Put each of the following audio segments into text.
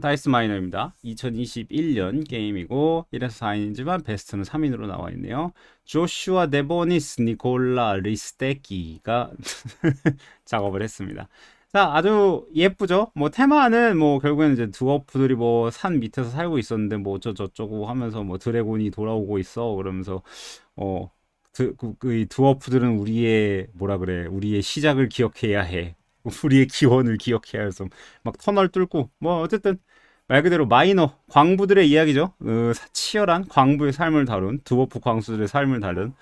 다이스 마이너입니다. 2021년 게임이고 1에서 4인이지만 베스트는 3인으로 나와 있네요. 조슈아 데보니스 니콜라 리스테키가 작업을 했습니다. 자, 아주 예쁘죠? 뭐 테마는 뭐 결국에는 이제 드워프들이 뭐 산 밑에서 살고 있었는데 뭐 어쩌고저쩌고 하면서 뭐 드래곤이 돌아오고 있어 그러면서 어 이 드워프들은 우리의 뭐라 그래 우리의 시작을 기억해야 해. 우리의 기원을 기억해야 해서 막 터널 뚫고 뭐 어쨌든 말 그대로 마이너 광부들의 이야기죠. 치열한 광부의 삶을 다룬 드워프 광수들의 삶을 다룬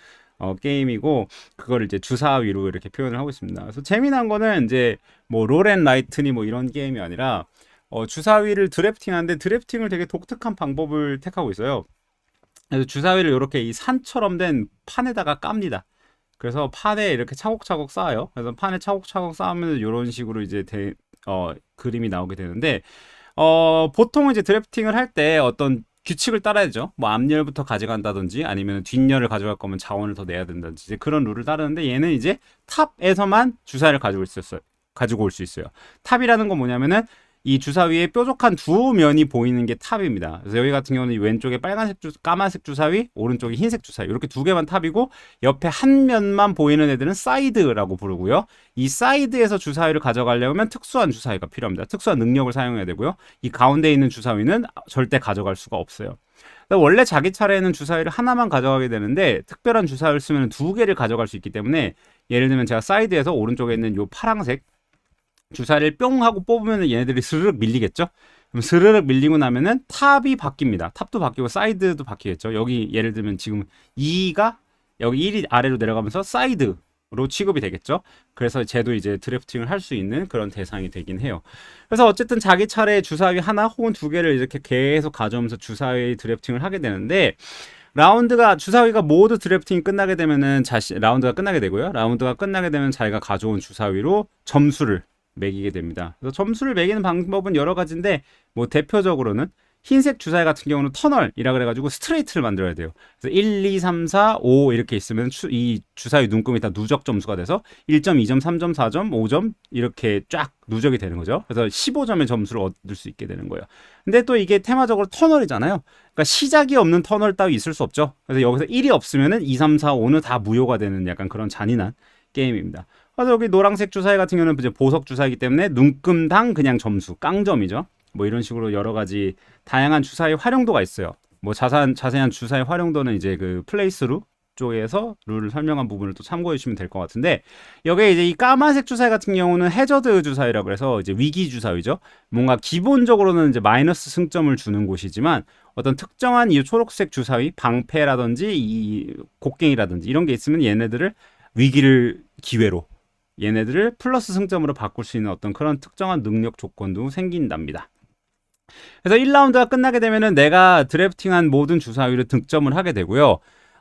게임이고 그걸 이제 주사위로 이렇게 표현을 하고 있습니다. 그래서 재미난 거는 이제 뭐 롤앤라이트니 뭐 이런 게임이 아니라 주사위를 드래프팅하는데 드래프팅을 되게 독특한 방법을 택하고 있어요. 그래서 주사위를 이렇게 이 산처럼 된 판에다가 깝니다. 그래서 판에 이렇게 차곡차곡 쌓아요. 그래서 판에 차곡차곡 쌓으면 이런 식으로 이제 그림이 나오게 되는데 보통 이제 드래프팅을 할 때 어떤 규칙을 따라야죠. 뭐 앞열부터 가져간다든지 아니면 뒷열을 가져갈 거면 자원을 더 내야 된다든지 이제 그런 룰을 따르는데 얘는 이제 탑에서만 주사를 가지고 올 수 있어요. 탑이라는 건 뭐냐면은 이 주사위에 뾰족한 두 면이 보이는 게 탑입니다. 그래서 여기 같은 경우는 왼쪽에 까만색 주사위, 오른쪽에 흰색 주사위 이렇게 두 개만 탑이고 옆에 한 면만 보이는 애들은 사이드라고 부르고요. 이 사이드에서 주사위를 가져가려면 특수한 주사위가 필요합니다. 특수한 능력을 사용해야 되고요. 이 가운데 있는 주사위는 절대 가져갈 수가 없어요. 원래 자기 차례에는 주사위를 하나만 가져가게 되는데 특별한 주사위를 쓰면 두 개를 가져갈 수 있기 때문에 예를 들면 제가 사이드에서 오른쪽에 있는 요 파란색 주사를 뿅 하고 뽑으면 얘네들이 스르륵 밀리겠죠? 그럼 스르륵 밀리고 나면은 탑이 바뀝니다. 탑도 바뀌고 사이드도 바뀌겠죠. 여기 예를 들면 지금 2가 여기 1이 아래로 내려가면서 사이드로 취급이 되겠죠. 그래서 쟤도 이제 드래프팅을 할 수 있는 그런 대상이 되긴 해요. 그래서 어쨌든 자기 차례에 주사위 하나 혹은 두 개를 이렇게 계속 가져오면서 주사위 드래프팅을 하게 되는데 주사위가 모두 드래프팅이 끝나게 되면은 라운드가 끝나게 되고요. 라운드가 끝나게 되면 자기가 가져온 주사위로 점수를 매기게 됩니다. 그래서 점수를 매기는 방법은 여러 가지인데 뭐 대표적으로는 흰색 주사위 같은 경우는 터널이라 그래가지고 스트레이트를 만들어야 돼요. 그래서 1, 2, 3, 4, 5 이렇게 있으면 이 주사위 눈금이 다 누적 점수가 돼서 1점, 2점, 3점, 4점, 5점 이렇게 쫙 누적이 되는 거죠. 그래서 15점의 점수를 얻을 수 있게 되는 거예요. 근데 또 이게 테마적으로 터널이잖아요. 그러니까 시작이 없는 터널 따위 있을 수 없죠. 그래서 여기서 1이 없으면은 2, 3, 4, 5는 다 무효가 되는 약간 그런 잔인한 게임입니다. 그래서 여기 노란색 주사위 같은 경우는 이제 보석 주사이기 때문에 눈금당 그냥 점수, 깡점이죠. 뭐 이런 식으로 여러 가지 다양한 주사위 활용도가 있어요. 뭐 자세한 주사위 활용도는 이제 그 플레이스루 쪽에서 룰을 설명한 부분을 또 참고해 주시면 될 것 같은데 여기에 이제 이 까만색 주사위 같은 경우는 해저드 주사위라고 해서 이제 위기 주사위죠. 뭔가 기본적으로는 이제 마이너스 승점을 주는 곳이지만 어떤 특정한 이 초록색 주사위 방패라든지 이 곡괭이라든지 이런 게 있으면 얘네들을 위기를 기회로 얘네들을 플러스 승점으로 바꿀 수 있는 어떤 그런 특정한 능력 조건도 생긴답니다. 그래서 1라운드가 끝나게 되면은 내가 드래프팅한 모든 주사위를 득점을 하게 되고요.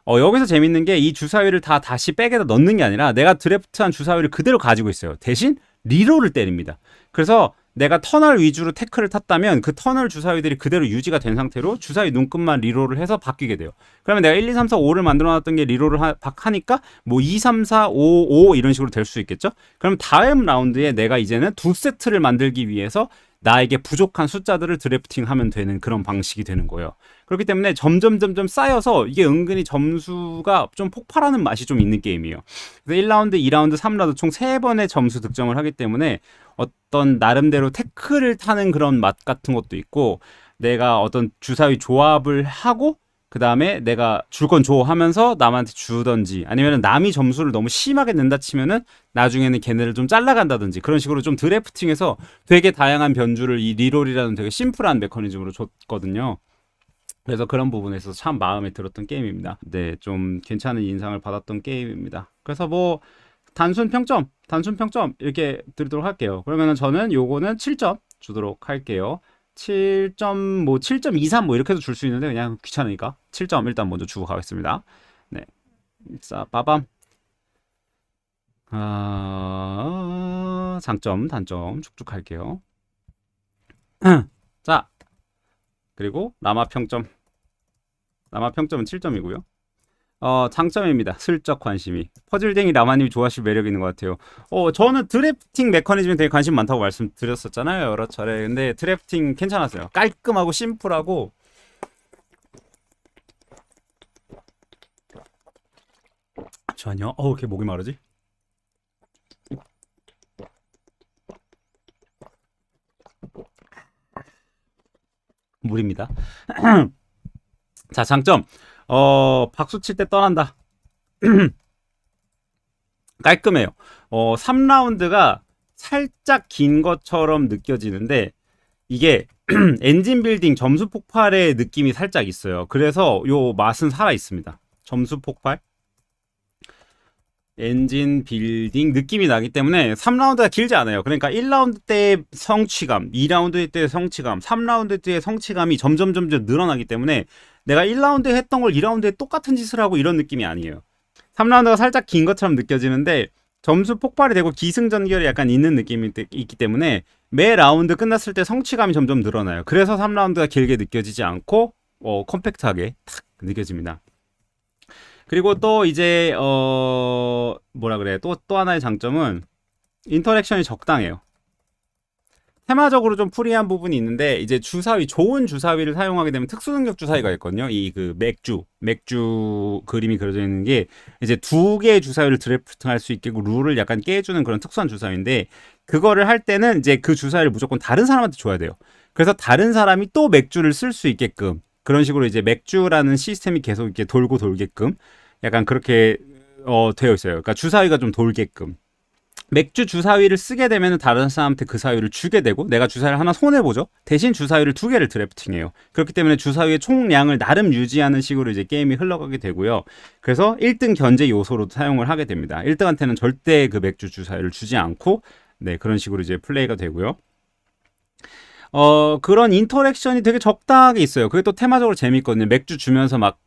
여기서 재밌는 게 이 주사위를 다 다시 백에다 넣는 게 아니라 내가 드래프트한 주사위를 그대로 가지고 있어요. 대신 리롤을 때립니다. 그래서 내가 터널 위주로 태클을 탔다면 그 터널 주사위들이 그대로 유지가 된 상태로 주사위 눈끝만 리롤을 해서 바뀌게 돼요. 그러면 내가 1, 2, 3, 4, 5를 만들어 놨던 게 리롤을 하니까 뭐 2, 3, 4, 5, 5 이런 식으로 될 수 있겠죠? 그럼 다음 라운드에 내가 이제는 두 세트를 만들기 위해서 나에게 부족한 숫자들을 드래프팅하면 되는 그런 방식이 되는 거예요. 그렇기 때문에 점점 쌓여서 이게 은근히 점수가 좀 폭발하는 맛이 좀 있는 게임이에요. 그래서 1라운드, 2라운드, 3라운드 총 3번의 점수 득점을 하기 때문에 어떤 나름대로 태클을 타는 그런 맛 같은 것도 있고 내가 어떤 주사위 조합을 하고 그 다음에 내가 줄 건 줘 하면서 남한테 주던지 아니면 남이 점수를 너무 심하게 낸다 치면은 나중에는 걔네를 좀 잘라간다든지 그런 식으로 좀 드래프팅해서 되게 다양한 변주를 이 리롤이라는 되게 심플한 메커니즘으로 줬거든요. 그래서 그런 부분에서 참 마음에 들었던 게임입니다. 네, 좀 괜찮은 인상을 받았던 게임입니다. 그래서 뭐 단순 평점 이렇게 드리도록 할게요. 그러면은 저는 요거는 7점 주도록 할게요. 7점 뭐 7.23 뭐 이렇게 해도 줄 수 있는데 그냥 귀찮으니까 7점 일단 먼저 주고 가겠습니다. 네. 자, 빠밤. 장점, 단점 쭉쭉 할게요. 자, 그리고 남아 평점은 7점이고요. 장점입니다. 슬쩍 관심이. 퍼즐쟁이 라마님이 좋아하실 매력이 있는 것 같아요. 저는 드래프팅 메커니즘에 되게 관심 많다고 말씀드렸었잖아요. 여러 차례. 근데 드래프팅 괜찮았어요. 깔끔하고 심플하고. 잠시만요. 왜 이렇게 목이 마르지? 물입니다. 자, 장점. 박수 칠 때 떠난다. 깔끔해요. 3라운드가 살짝 긴 것처럼 느껴지는데 이게 엔진 빌딩 점수 폭발의 느낌이 살짝 있어요. 그래서 요 맛은 살아 있습니다. 점수 폭발, 엔진 빌딩 느낌이 나기 때문에 3라운드가 길지 않아요. 그러니까 1라운드 때 성취감, 2라운드 때 성취감, 3라운드 때 성취감이 점점 늘어나기 때문에 내가 1라운드에 했던 걸 2라운드에 똑같은 짓을 하고 이런 느낌이 아니에요. 3라운드가 살짝 긴 것처럼 느껴지는데 점수 폭발이 되고 기승전결이 약간 있는 느낌이 있기 때문에 매 라운드 끝났을 때 성취감이 점점 늘어나요. 그래서 3라운드가 길게 느껴지지 않고 컴팩트하게 탁 느껴집니다. 그리고 또 이제 뭐라 그래, 또 하나의 장점은 인터랙션이 적당해요. 테마적으로 좀 프리한 부분이 있는데 이제 주사위, 좋은 주사위를 사용하게 되면 특수 능력 주사위가 있거든요. 이 그 맥주 그림이 그려져 있는 게 이제 두 개의 주사위를 드래프팅할 수 있게 룰을 약간 깨주는 그런 특수한 주사위인데, 그거를 할 때는 이제 그 주사위를 무조건 다른 사람한테 줘야 돼요. 그래서 다른 사람이 또 맥주를 쓸 수 있게끔 그런 식으로 이제 맥주라는 시스템이 계속 이렇게 돌고 돌게끔 약간 그렇게 되어 있어요. 그러니까 주사위가 좀 돌게끔. 맥주 주사위를 쓰게 되면 다른 사람한테 그 사위를 주게 되고 내가 주사위를 하나 손해보죠. 대신 주사위를 두 개를 드래프팅해요. 그렇기 때문에 주사위의 총량을 나름 유지하는 식으로 이제 게임이 흘러가게 되고요. 그래서 1등 견제 요소로 사용을 하게 됩니다. 1등한테는 절대 그 맥주 주사위를 주지 않고 네, 그런 식으로 이제 플레이가 되고요. 그런 인터랙션이 되게 적당하게 있어요. 그게 또 테마적으로 재밌거든요. 맥주 주면서 막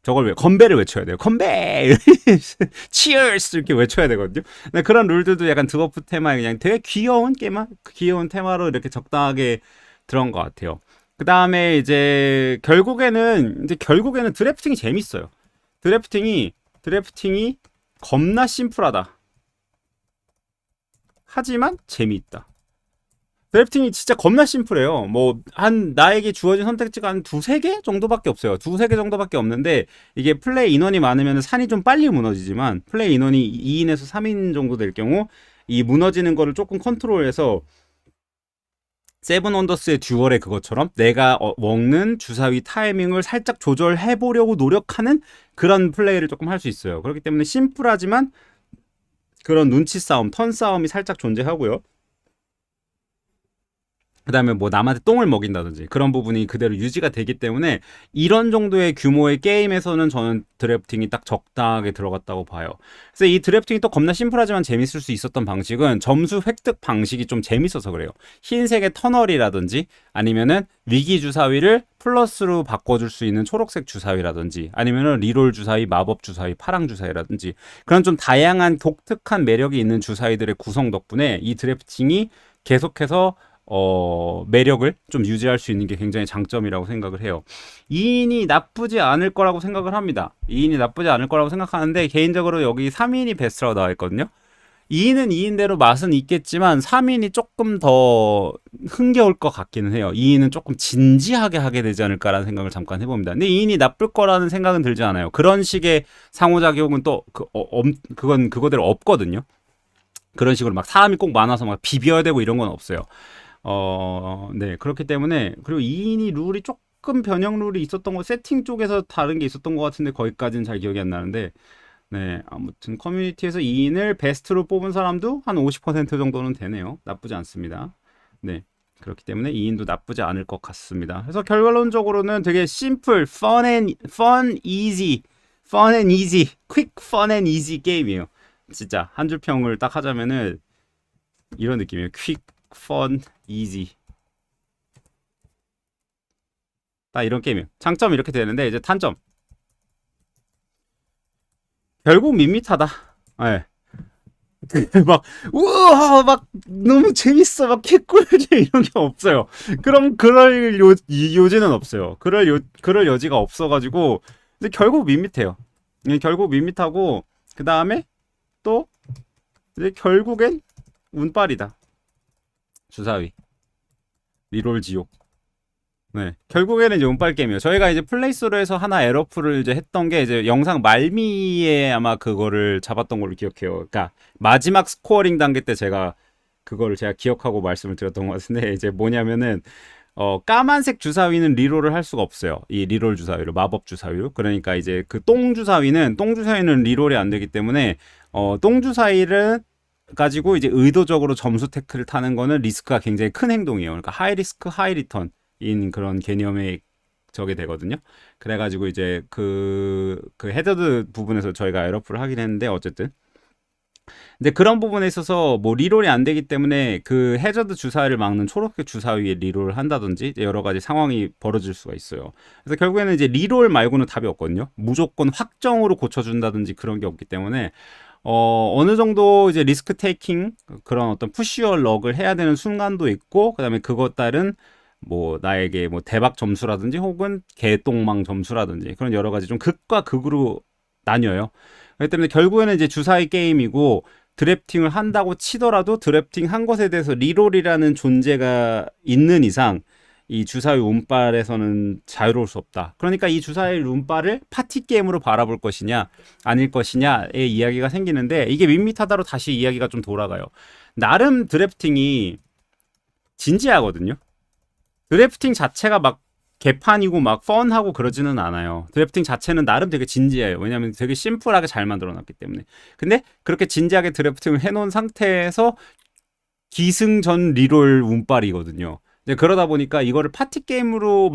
저걸 건배를 외쳐야 돼요. 건배! 치얼스! 이렇게 외쳐야 되거든요. 근데 그런 룰들도 약간 드워프 테마에 그냥 되게 귀여운 테마로 이렇게 적당하게 들어간 것 같아요. 그 다음에 이제 결국에는 드래프팅이 재밌어요. 드래프팅이 겁나 심플하다. 하지만 재미있다. 드래프팅이 진짜 겁나 심플해요. 나에게 주어진 선택지가 한 두세 개 정도밖에 없어요. 두세 개 정도밖에 없는데, 이게 플레이 인원이 많으면 산이 좀 빨리 무너지지만, 플레이 인원이 2인에서 3인 정도 될 경우, 이 무너지는 거를 조금 컨트롤해서, 세븐 원더스의 듀얼의 그것처럼 내가 먹는 주사위 타이밍을 살짝 조절해보려고 노력하는 그런 플레이를 조금 할 수 있어요. 그렇기 때문에 심플하지만, 그런 눈치 싸움, 턴 싸움이 살짝 존재하고요. 그 다음에 남한테 똥을 먹인다든지 그런 부분이 그대로 유지가 되기 때문에 이런 정도의 규모의 게임에서는 저는 드래프팅이 딱 적당하게 들어갔다고 봐요. 그래서 이 드래프팅이 또 겁나 심플하지만 재밌을 수 있었던 방식은 점수 획득 방식이 좀 재밌어서 그래요. 흰색의 터널이라든지 아니면은 위기 주사위를 플러스로 바꿔줄 수 있는 초록색 주사위라든지 아니면은 리롤 주사위, 마법 주사위, 파랑 주사위라든지 그런 좀 다양한 독특한 매력이 있는 주사위들의 구성 덕분에 이 드래프팅이 계속해서 매력을 좀 유지할 수 있는 게 굉장히 장점이라고 생각을 해요. 2인이 나쁘지 않을 거라고 생각을 합니다. 2인이 나쁘지 않을 거라고 생각하는데 개인적으로 여기 3인이 베스트라고 나와 있거든요. 2인은 2인대로 맛은 있겠지만 3인이 조금 더 흥겨울 것 같기는 해요. 2인은 조금 진지하게 하게 되지 않을까라는 생각을 잠깐 해봅니다. 근데 2인이 나쁠 거라는 생각은 들지 않아요. 그런 식의 상호작용은 또 그건 그거대로 없거든요. 그런 식으로 막 사람이 꼭 많아서 막 비벼야 되고 이런 건 없어요. 네. 그렇기 때문에, 그리고 2인이 룰이 조금 변형 룰이 있었던 거, 세팅 쪽에서 다른 게 있었던 것 같은데, 거기까지는 잘 기억이 안 나는데, 네. 아무튼, 커뮤니티에서 2인을 베스트로 뽑은 사람도 한 50% 정도는 되네요. 나쁘지 않습니다. 네. 그렇기 때문에 2인도 나쁘지 않을 것 같습니다. 그래서 결론적으로는 되게 심플, fun, easy, quick, fun and easy 게임이에요. 진짜, 한 줄 평을 딱 하자면은, 이런 느낌이에요. quick, fun, easy. 딱 이런 게임이에요. 장점 이렇게 되는데 이제 단점. 결국 밋밋하다. 예. 막 우와 막 너무 재밌어 막 개꿀잼 이런 게 없어요. 그럼 그럴 요지는 없어요. 그럴 여지가 없어가지고 근데 결국 밋밋해요. 결국 밋밋하고 그 다음에 또 이제 결국엔 운빨이다. 주사위 리롤 지옥. 네, 결국에는 이제 운빨 게임이에요. 저희가 이제 플레이스토어에서 하나 에러풀을 이제 했던 게 이제 영상 말미에 아마 그거를 잡았던 걸로 기억해요. 그러니까 마지막 스코어링 단계 때 제가 기억하고 말씀을 드렸던 것 같은데 이제 뭐냐면은 까만색 주사위는 리롤을 할 수가 없어요. 이 리롤 주사위로 마법 주사위로. 그러니까 이제 그 똥 주사위는 리롤이 안 되기 때문에 똥 주사위를 가지고 이제 의도적으로 점수 태클을 타는 거는 리스크가 굉장히 큰 행동이에요. 그러니까 하이 리스크 하이 리턴인 그런 개념의 저게 되거든요. 그래가지고 이제 그 헤더드 부분에서 저희가 에러풀을 하긴 했는데 어쨌든 근데 그런 부분에 있어서 뭐 리롤이 안 되기 때문에 그 해저드 주사위를 막는 초록색 주사위에 리롤을 한다든지 여러 가지 상황이 벌어질 수가 있어요. 그래서 결국에는 이제 리롤 말고는 답이 없거든요. 무조건 확정으로 고쳐준다든지 그런 게 없기 때문에 어느 정도 이제 리스크 테이킹 그런 어떤 푸시어 럭을 해야 되는 순간도 있고 그다음에 그것 따른 뭐 나에게 뭐 대박 점수라든지 혹은 개똥망 점수라든지 그런 여러 가지 좀 극과 극으로 나뉘어요. 그렇기 때문에 결국에는 이제 주사위 게임이고 드래프팅을 한다고 치더라도 드래프팅 한 것에 대해서 리롤이라는 존재가 있는 이상 이 주사위 운빨에서는 자유로울 수 없다. 그러니까 이 주사위 운빨을 파티 게임으로 바라볼 것이냐 아닐 것이냐의 이야기가 생기는데 이게 밋밋하다로 다시 이야기가 좀 돌아가요. 나름 드래프팅이 진지하거든요. 드래프팅 자체가 막 개판이고 막 펀하고 그러지는 않아요. 드래프팅 자체는 나름 되게 진지해요. 왜냐면 되게 심플하게 잘 만들어놨기 때문에. 근데 그렇게 진지하게 드래프팅을 해놓은 상태에서 기승전 리롤 운빨이거든요. 그러다 보니까 이거를 파티 게임으로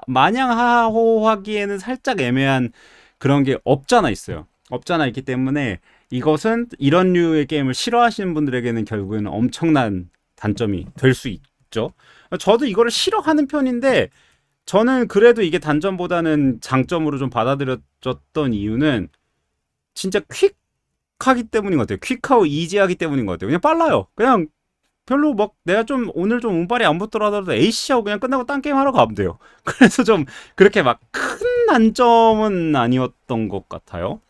마냥 하호하기에는 살짝 애매한 그런 게 없잖아 있어요. 없잖아 있기 때문에 이것은 이런 류의 게임을 싫어하시는 분들에게는 결국에는 엄청난 단점이 될 수 있죠. 저도 이거를 싫어하는 편인데 저는 그래도 이게 단점보다는 장점으로 좀 받아들여졌던 이유는 진짜 퀵하기 때문인 것 같아요. 퀵하고 이지하기 때문인 것 같아요. 그냥 빨라요. 그냥 별로 막 내가 좀 오늘 좀 운빨이 안 붙더라도 A씨하고 그냥 끝나고 딴 게임 하러 가면 돼요. 그래서 좀 그렇게 막 큰 단점은 아니었던 것 같아요.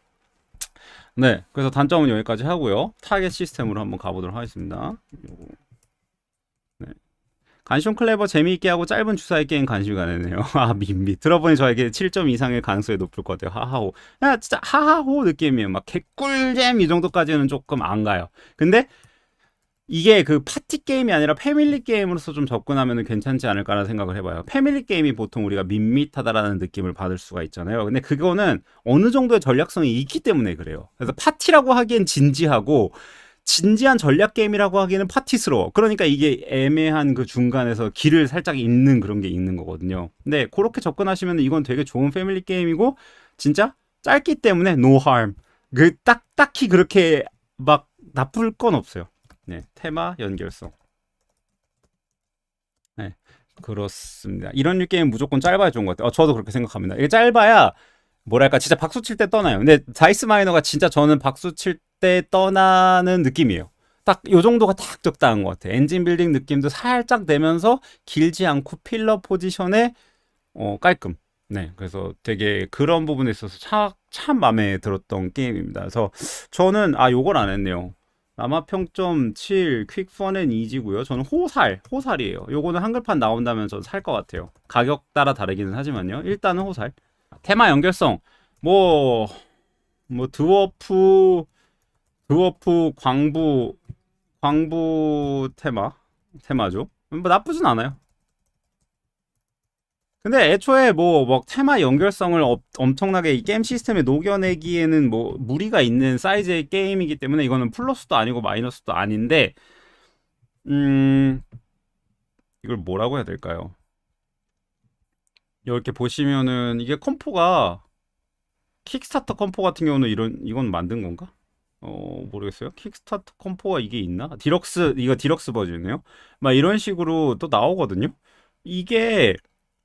네, 그래서 단점은 여기까지 하고요. 타겟 시스템으로 한번 가보도록 하겠습니다. 네. 간숑 클레버 재미있게 하고 짧은 주사위 게임 관심이 가네요. 아 밋밋. 들어보니 저에게 7점 이상의 가능성이 높을 것 같아요. 하하호. 야 진짜 하하호 느낌이에요. 막 개꿀잼 이 정도까지는 조금 안 가요. 근데 이게 그 파티 게임이 아니라 패밀리 게임으로서 좀 접근하면 괜찮지 않을까라는 생각을 해봐요. 패밀리 게임이 보통 우리가 밋밋하다라는 느낌을 받을 수가 있잖아요. 근데 그거는 어느 정도의 전략성이 있기 때문에 그래요. 그래서 파티라고 하기엔 진지하고 진지한 전략 게임이라고 하기에는 파티스러워. 그러니까 이게 애매한 그 중간에서 길을 살짝 잇는 그런 게 있는 거거든요. 근데 그렇게 접근하시면 이건 되게 좋은 패밀리 게임이고 진짜 짧기 때문에 no harm. 딱히 그렇게 막 나쁠 건 없어요. 네, 테마 연결성. 네, 그렇습니다. 이런 류 게임 무조건 짧아야 좋은 것 같아요. 저도 그렇게 생각합니다. 이게 짧아야 뭐랄까 진짜 박수 칠 때 떠나요. 근데 다이스 마이너가 진짜 저는 박수 칠 때 떠나는 느낌이에요. 딱 요 정도가 딱 적당한 것 같아요. 엔진 빌딩 느낌도 살짝 내면서 길지 않고 필러 포지션에 깔끔. 네, 그래서 되게 그런 부분에 있어서 참 마음에 들었던 게임입니다. 그래서 저는 요걸 안 했네요. 남아평점 7, 퀵펀 앤 이지고요. 저는 호살이에요. 요거는 한글판 나온다면 저는 살 것 같아요. 가격 따라 다르기는 하지만요. 일단은 호살. 테마 연결성 뭐 드워프 광부 테마죠. 뭐 나쁘진 않아요. 근데 애초에 뭐 테마 연결성을 엄청나게 이 게임 시스템에 녹여내기에는 뭐 무리가 있는 사이즈의 게임이기 때문에 이거는 플러스도 아니고 마이너스도 아닌데 이걸 뭐라고 해야 될까요? 이렇게 보시면은 이게 컴포가 킥스타터 컴포 같은 경우는 이건 만든 건가? 모르겠어요. 킥스타터 컴포가 이게 있나? 이거 디럭스 버전이네요. 막 이런 식으로 또 나오거든요. 이게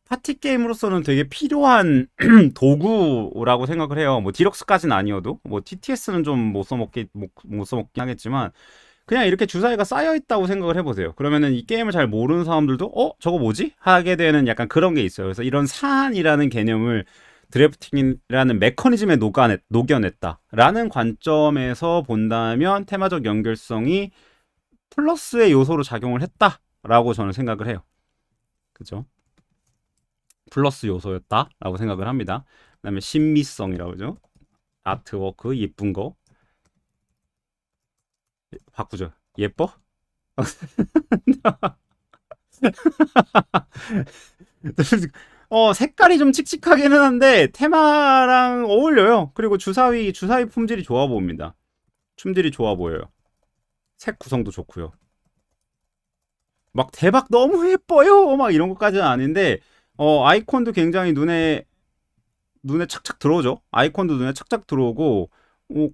파티 게임으로서는 되게 필요한 도구라고 생각을 해요. 뭐 디럭스까지는 아니어도 뭐 TTS는 좀 못 써먹긴 하겠지만 그냥 이렇게 주사위가 쌓여 있다고 생각을 해보세요. 그러면은 이 게임을 잘 모르는 사람들도 저거 뭐지? 하게 되는 약간 그런 게 있어요. 그래서 이런 사안이라는 개념을 드래프팅이라는 메커니즘에 녹여냈다라는 관점에서 본다면 테마적 연결성이 플러스의 요소로 작용을 했다라고 저는 생각을 해요. 그죠? 플러스 요소였다라고 생각을 합니다. 그다음에 신미성이라고 그러죠. 아트워크 예쁜 거 바꾸죠. 예뻐? 색깔이 좀 칙칙하기는 한데 테마랑 어울려요. 그리고 주사위 품질이 좋아 보입니다. 춤들이 좋아 보여요. 색 구성도 좋고요. 막 대박 너무 예뻐요. 막 이런 것까지는 아닌데 아이콘도 굉장히 눈에 착착 들어오죠. 아이콘도 눈에 착착 들어오고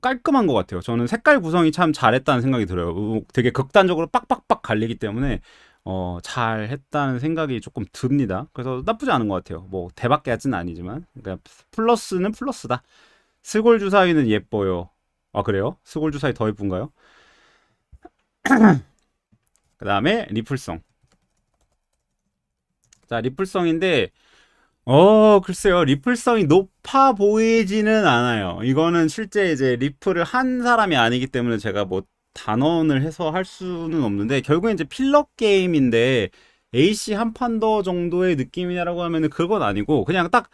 깔끔한 것 같아요. 저는 색깔 구성이 참 잘했다는 생각이 들어요. 되게 극단적으로 빡빡빡 갈리기 때문에 잘했다는 생각이 조금 듭니다. 그래서 나쁘지 않은 것 같아요. 뭐 대박까지는 아니지만 그러니까 플러스는 플러스다. 스골 주사위는 예뻐요. 아 그래요? 스골 주사위 더 예쁜가요? 그 다음에 리플성. 자 리플성인데 글쎄요. 리플성이 높아 보이지는 않아요. 이거는 실제 이제 리플을 한 사람이 아니기 때문에 제가 뭐 단언을 해서 할 수는 없는데, 결국엔 이제 필러 게임인데, AC 한 판 더 정도의 느낌이냐라고 하면은 그건 아니고, 그냥 딱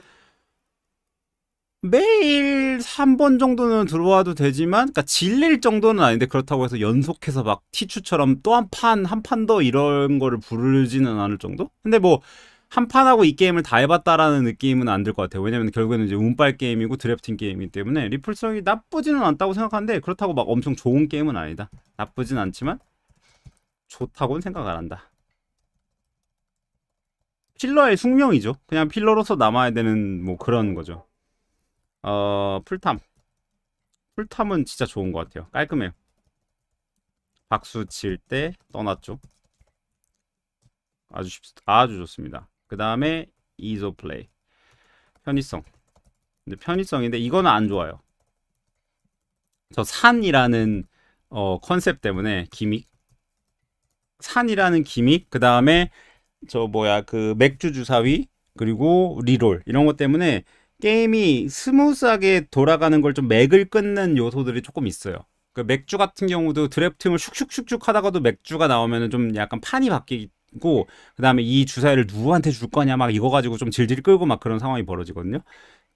매일 3번 정도는 들어와도 되지만, 그러니까 질릴 정도는 아닌데, 그렇다고 해서 연속해서 막 티추처럼 또 한 판 더 이런 거를 부르지는 않을 정도? 근데 뭐, 한 판하고 이 게임을 다 해봤다라는 느낌은 안 들 것 같아요. 왜냐면 결국에는 이제 운빨 게임이고 드래프팅 게임이기 때문에 리플성이 나쁘지는 않다고 생각하는데, 그렇다고 막 엄청 좋은 게임은 아니다. 나쁘진 않지만 좋다고는 생각 안 한다. 필러의 숙명이죠. 그냥 필러로서 남아야 되는 뭐 그런 거죠. 풀탐. 풀탐은 진짜 좋은 것 같아요. 깔끔해요. 박수 칠 때 떠났죠. 아주 좋습니다. 그 다음에 이소 플레이. 편의성. 근데 편의성인데 이거는 안 좋아요. 저 산이라는 컨셉 때문에 기믹. 산이라는 기믹. 그 다음에 저 뭐야 그 맥주 주사위 그리고 리롤 이런 것 때문에 게임이 스무스하게 돌아가는 걸 좀 맥을 끊는 요소들이 조금 있어요. 그 맥주 같은 경우도 드래프팅을 슉슉슉슉 하다가도 맥주가 나오면은 좀 약간 판이 바뀌고, 그 다음에 이 주사위를 누구한테 줄 거냐 막 이거 가지고 좀 질질 끌고 막 그런 상황이 벌어지거든요.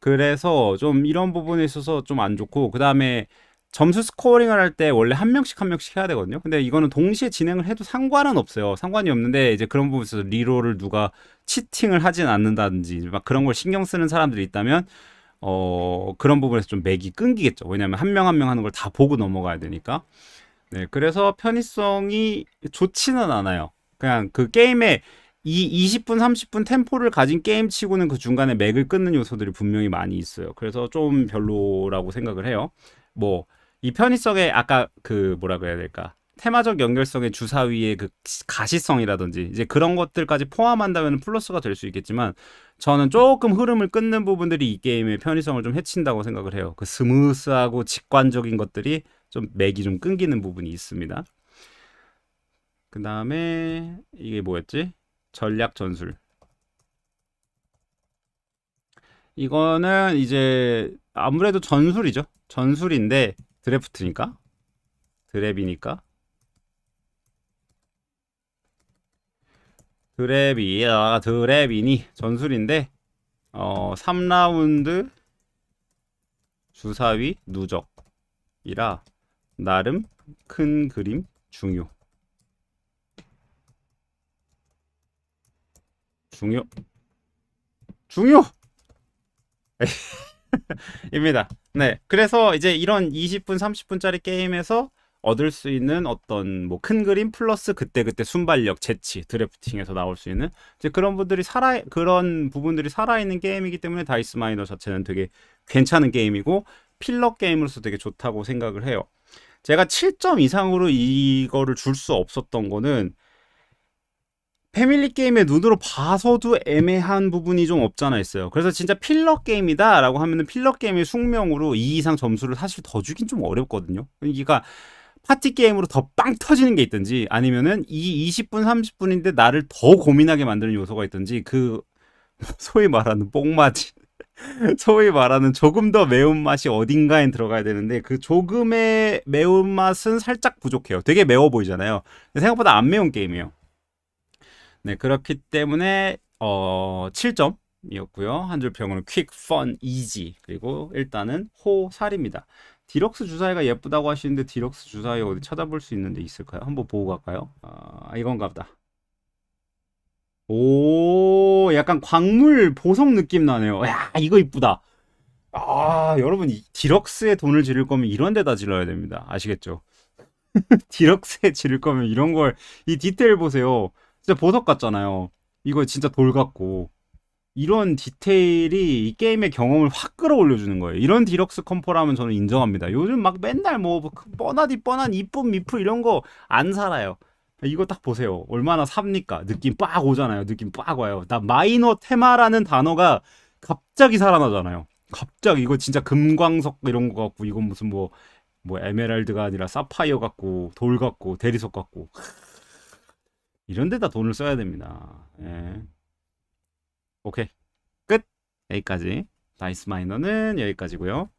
그래서 좀 이런 부분에 있어서 좀 안 좋고, 그 다음에 점수 스코어링을 할 때 원래 한 명씩 한 명씩 해야 되거든요. 근데 이거는 동시에 진행을 해도 상관은 없어요. 상관이 없는데 이제 그런 부분에서 리롤을 누가 치팅을 하진 않는다든지 막 그런 걸 신경 쓰는 사람들이 있다면 그런 부분에서 좀 맥이 끊기겠죠. 왜냐면 한 명 한 명 하는 걸 다 보고 넘어가야 되니까. 네, 그래서 편의성이 좋지는 않아요. 그냥 그 게임의 이 20분, 30분 템포를 가진 게임 치고는 그 중간에 맥을 끊는 요소들이 분명히 많이 있어요. 그래서 좀 별로라고 생각을 해요. 뭐, 이 편의성에 아까 그 뭐라 그래야 될까? 테마적 연결성의 주사위의 그 가시성이라든지 이제 그런 것들까지 포함한다면 플러스가 될 수 있겠지만, 저는 조금 흐름을 끊는 부분들이 이 게임의 편의성을 좀 해친다고 생각을 해요. 그 스무스하고 직관적인 것들이 좀 맥이 좀 끊기는 부분이 있습니다. 그 다음에 이게 뭐였지? 전략 전술. 이거는 이제 아무래도 전술이죠. 전술인데 드래프트니까, 드랩이니까, 드랩이니 전술인데 3라운드 주사위 누적이라 나름 큰 그림 중요. 중요. 중요! 입니다. 네. 그래서 이제 이런 20분, 30분짜리 게임에서 얻을 수 있는 어떤 뭐 큰 그림 플러스 그때그때 순발력, 재치, 드래프팅에서 나올 수 있는 이제 그런 부분들이 살아있는 게임이기 때문에 다이스 마이너 자체는 되게 괜찮은 게임이고 필러 게임으로서 되게 좋다고 생각을 해요. 제가 7점 이상으로 이거를 줄 수 없었던 거는 패밀리 게임의 눈으로 봐서도 애매한 부분이 좀 없잖아 있어요. 그래서 진짜 필러 게임이다 라고 하면은 필러 게임의 숙명으로 2 이상 점수를 사실 더 주긴 좀 어렵거든요. 그러니까 파티 게임으로 더 빵 터지는 게 있든지 아니면은 이 20분 30분인데 나를 더 고민하게 만드는 요소가 있든지 그 소위 말하는 뽕맞이 소위 말하는 조금 더 매운맛이 어딘가엔 들어가야 되는데 그 조금의 매운맛은 살짝 부족해요. 되게 매워 보이잖아요. 근데 생각보다 안 매운 게임이에요. 네, 그렇기 때문에 7점이었고요. 한 줄 평은 퀵, 펀, 이지. 그리고 일단은 호살입니다. 디럭스 주사위가 예쁘다고 하시는데 디럭스 주사위 어디 찾아볼 수 있는 데 있을까요? 한번 보고 갈까요? 이건가 보다. 오, 약간 광물 보석 느낌 나네요. 야, 이거 이쁘다. 여러분, 디럭스에 돈을 지를 거면 이런 데다 질러야 됩니다. 아시겠죠? 디럭스에 지를 거면 이런 걸, 이 디테일 보세요. 진짜 보석 같잖아요. 이거 진짜 돌 같고. 이런 디테일이 이 게임의 경험을 확 끌어올려주는 거예요. 이런 디럭스 컴포라면 저는 인정합니다. 요즘 막 맨날 뭐 뻔하디 뻔한 이쁨 미프 이런 거 안 살아요. 이거 딱 보세요. 얼마나 삽니까? 느낌 빡 오잖아요. 느낌 빡 와요. 나 마이너 테마라는 단어가 갑자기 살아나잖아요. 갑자기 이거 진짜 금광석 이런 거 같고 이건 무슨 뭐 에메랄드가 아니라 사파이어 같고 돌 같고 대리석 같고 이런 데다 돈을 써야 됩니다. 예. 오케이. 끝. 여기까지. 다이스 마이너는 여기까지고요.